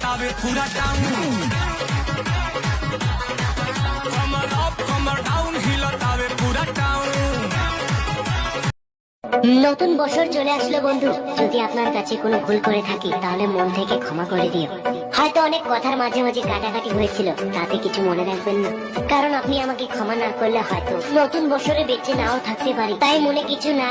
तावे पूरा टाउन कमर अप कमर डाउन हिलतावे पूरा टाउन। নতুন বছর চলে আসলো বন্ধু, যদি আপনার কাছে কোনো ভুল করে থাকি তাহলে মন থেকে ক্ষমা করে দিও। হয়তো অনেক কথার মাঝে মাঝে কাটাকাটি হয়েছিল, তাতে কিছু মনে রাখবেন না, কারণ আপনি আমাকে ক্ষমা না করলে হয়তো নতুন বছরে বেঁচে নাও থাকতে পারি। তাই মনে কিছু না